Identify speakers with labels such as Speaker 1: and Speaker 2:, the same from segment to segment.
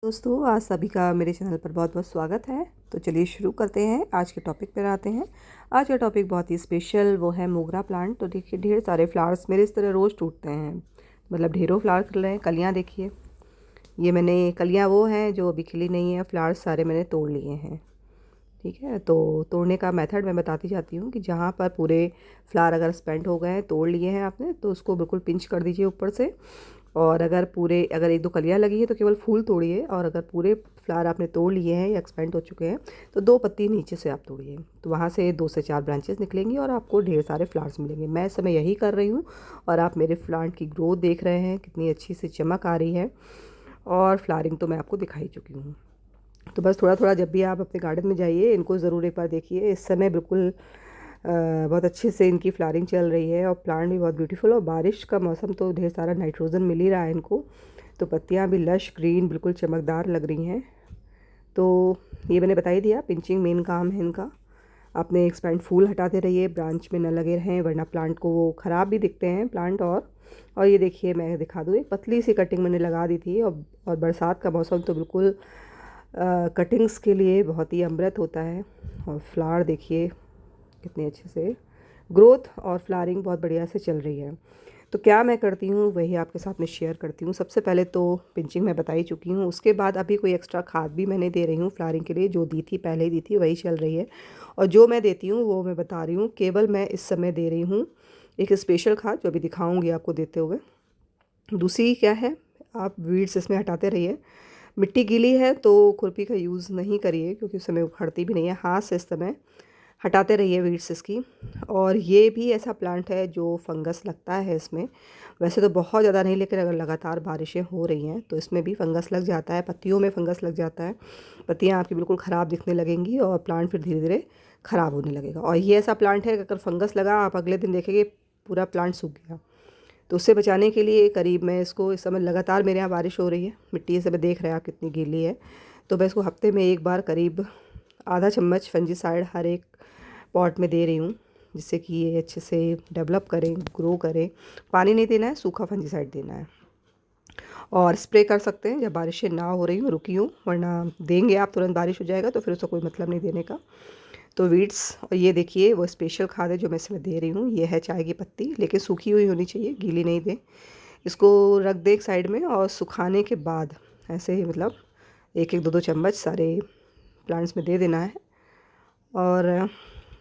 Speaker 1: दोस्तों, आज सभी का मेरे चैनल पर बहुत बहुत स्वागत है। तो चलिए शुरू करते हैं। आज के टॉपिक पर आते हैं। आज का टॉपिक बहुत ही स्पेशल, वो है मोगरा प्लांट। तो देखिए, ढेर सारे फ्लावर्स मेरे इस तरह रोज़ टूटते हैं, मतलब ढेरों फ्लावर खिल रहे हैं। कलियाँ देखिए, ये मैंने कलियाँ वो हैं जो अभी खिली नहीं है, फ्लावर्स सारे मैंने तोड़ लिए हैं। ठीक है, तो तोड़ने का मेथड मैं बताती जाती हूँ कि जहाँ पर पूरे फ्लावर अगर स्पेंट हो गए हैं, तोड़ लिए हैं आपने, तो उसको बिल्कुल पिंच कर दीजिए ऊपर से। और अगर एक दो कलियाँ लगी है तो केवल फूल तोड़िए, और अगर पूरे फ्लावर आपने तोड़ लिए हैं या एक्सपेंड हो चुके हैं तो 2 पत्ती नीचे से आप तोड़िए। तो वहाँ से 2 से 4 ब्रांचेस निकलेंगी और आपको ढेर सारे फ्लावर्स मिलेंगे। मैं इस समय यही कर रही हूँ और आप मेरे प्लांट की ग्रोथ देख रहे हैं, कितनी अच्छी सी चमक आ रही है। और फ्लावरिंग तो मैं आपको दिखा ही चुकी हूँ। तो बस थोड़ा थोड़ा जब भी आप अपने गार्डन में जाइए, इनको ज़रूर एक बार देखिए। इस समय बिल्कुल बहुत अच्छे से इनकी फ्लावरिंग चल रही है और प्लांट भी बहुत ब्यूटीफुल। और बारिश का मौसम तो ढेर सारा नाइट्रोजन मिल ही रहा है इनको, तो पत्तियां भी लश ग्रीन बिल्कुल चमकदार लग रही हैं। तो ये मैंने बता ही दिया, पिंचिंग मेन काम है इनका। आपने एक्सपेंड फूल हटाते रहिए, ब्रांच में न लगे रहें, वरना प्लांट को वो ख़राब भी दिखते हैं प्लांट। और ये देखिए, मैं दिखा दूँ, एक पतली सी कटिंग मैंने लगा दी थी। और बरसात का मौसम तो बिल्कुल कटिंग्स के लिए बहुत ही अमृत होता है। और फ्लावर देखिए कितने अच्छे से ग्रोथ और फ्लावरिंग बहुत बढ़िया से चल रही है। तो क्या मैं करती हूँ वही आपके साथ में शेयर करती हूँ। सबसे पहले तो पिंचिंग मैं बता ही चुकी हूँ, उसके बाद अभी कोई एक्स्ट्रा खाद भी मैंने दे रही हूँ फ्लावरिंग के लिए। जो दी थी पहले ही दी थी वही चल रही है, और जो मैं देती हूँ वो मैं बता रही हूँ। केवल मैं इस समय दे रही हूँ एक स्पेशल खाद, जो अभी दिखाऊँगी आपको देते हुए। दूसरी क्या है, आप वीड्स इसमें हटाते रहिए। मिट्टी गीली है तो खुरपी का यूज़ नहीं करिए, क्योंकि उस समय उखड़ती भी नहीं है। हाथ से इस समय हटाते रहिए वीड्स इसकी। और ये भी ऐसा प्लांट है जो फंगस लगता है इसमें, वैसे तो बहुत ज़्यादा नहीं, लेकिन अगर लगातार बारिशें हो रही हैं तो इसमें भी फंगस लग जाता है, पत्तियों में फंगस लग जाता है। पत्तियाँ आपकी बिल्कुल ख़राब दिखने लगेंगी और प्लांट फिर धीरे धीरे ख़राब होने लगेगा। और ये ऐसा प्लांट है कि अगर फंगस लगा, आप अगले दिन देखेंगे पूरा प्लांट सूख गया। तो उससे बचाने के लिए करीब मैं इसको, इस समय लगातार मेरे यहाँ बारिश हो रही है, मिट्टी इस समय देख रहे हैं आप कितनी गीली है, तो मैं इसको हफ्ते में एक बार करीब आधा चम्मच फंजीसाइड हर एक पॉट में दे रही हूँ, जिससे कि ये अच्छे से डेवलप करें, ग्रो करें। पानी नहीं देना है, सूखा फंजीसाइड देना है। और स्प्रे कर सकते हैं जब बारिशें ना हो रही हूँ, रुकी हूँ, वरना देंगे आप तुरंत बारिश हो जाएगा तो फिर उसका कोई मतलब नहीं देने का। तो वीड्स, और ये देखिए वो स्पेशल खाद है जो मैं इसमें दे रही हूँ। ये है चाय की पत्ती, लेकिन सूखी हुई होनी चाहिए, गीली नहीं दें। इसको रख दे एक साइड में, और सुखाने के बाद ऐसे ही मतलब एक एक दो दो चम्मच सारे प्लांट्स में दे देना है। और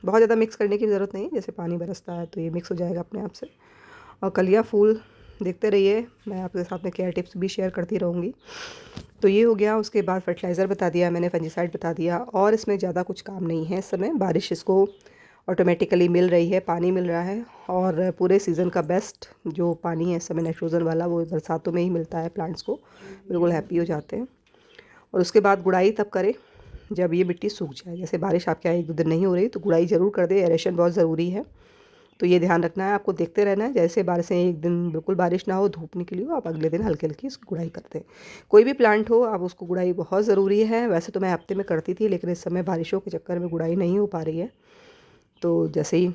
Speaker 1: बहुत ज़्यादा मिक्स करने की ज़रूरत नहीं, जैसे पानी बरसता है तो ये मिक्स हो जाएगा अपने आप से। और कलियाँ फूल देखते रहिए, मैं आपके साथ में केयर टिप्स भी शेयर करती रहूँगी। तो ये हो गया। उसके बाद फर्टिलाइज़र बता दिया मैंने, फंजीसाइड बता दिया, और इसमें ज़्यादा कुछ काम नहीं है इस समय। बारिश इसको ऑटोमेटिकली मिल रही है, पानी मिल रहा है। और पूरे सीज़न का बेस्ट जो पानी है इस समय नाइट्रोजन वाला, वो बरसातों में ही मिलता है। प्लांट्स को बिल्कुल हैप्पी हो जाते हैं। और उसके बाद गुड़ाई तब करें जब ये मिट्टी सूख जाए। जैसे बारिश आपके यहाँ 1-2 दिन नहीं हो रही तो गुड़ाई ज़रूर कर दे, एरेशन बहुत ज़रूरी है। तो ये ध्यान रखना है आपको, देखते रहना है। जैसे बारिशें, एक दिन बिल्कुल बारिश ना हो, धूप निकली हो, आप अगले दिन हल्की हल्की उसकी गुड़ाई करते हैं। कोई भी प्लांट हो, आप उसको गुड़ाई बहुत ज़रूरी है। वैसे तो मैं हफ्ते में करती थी, लेकिन इस समय बारिशों के चक्कर में गुड़ाई नहीं हो पा रही है। तो जैसे ही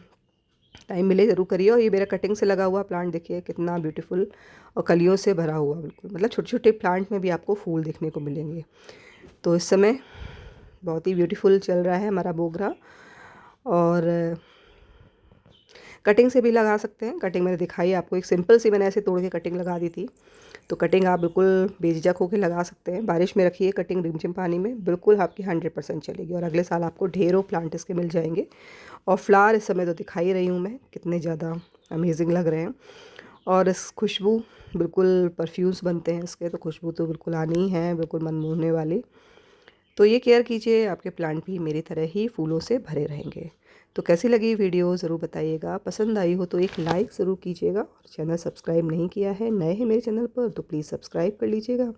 Speaker 1: टाइम मिले ज़रूर करिए। और ये मेरा कटिंग से लगा हुआ प्लांट देखिए कितना ब्यूटीफुल और कलियों से भरा हुआ, बिल्कुल मतलब छोटे छोटे प्लांट में भी आपको फूल देखने को मिलेंगे। तो इस समय बहुत ही ब्यूटीफुल चल रहा है हमारा मोगरा। और कटिंग से भी लगा सकते हैं। कटिंग मैंने दिखाई आपको, एक सिंपल सी मैंने ऐसे तोड़ के कटिंग लगा दी थी। तो कटिंग आप बिल्कुल बेझिझक होकर लगा सकते हैं। बारिश में रखिए कटिंग रिमझिम पानी में, बिल्कुल आपकी 100% चलेगी। और अगले साल आपको ढेरों प्लांट इसके मिल जाएंगे। और फ्लावर इस समय तो दिखाई रही हूँ मैं, कितने ज़्यादा अमेजिंग लग रहे हैं। और इस खुशबू, बिल्कुल परफ्यूम्स बनते हैं इसके, तो खुशबू तो बिल्कुल आनी ही है, बिल्कुल मन मोहने वाली। तो ये केयर कीजिए, आपके प्लांट भी मेरी तरह ही फूलों से भरे रहेंगे। तो कैसी लगी वीडियो ज़रूर बताइएगा। पसंद आई हो तो एक लाइक ज़रूर कीजिएगा। और चैनल सब्सक्राइब नहीं किया है, नए हैं मेरे चैनल पर, तो प्लीज़ सब्सक्राइब कर लीजिएगा।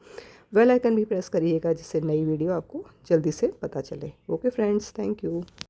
Speaker 1: बेल आइकन भी प्रेस करिएगा, जिससे नई वीडियो आपको जल्दी से पता चले। Okay friends, thank you.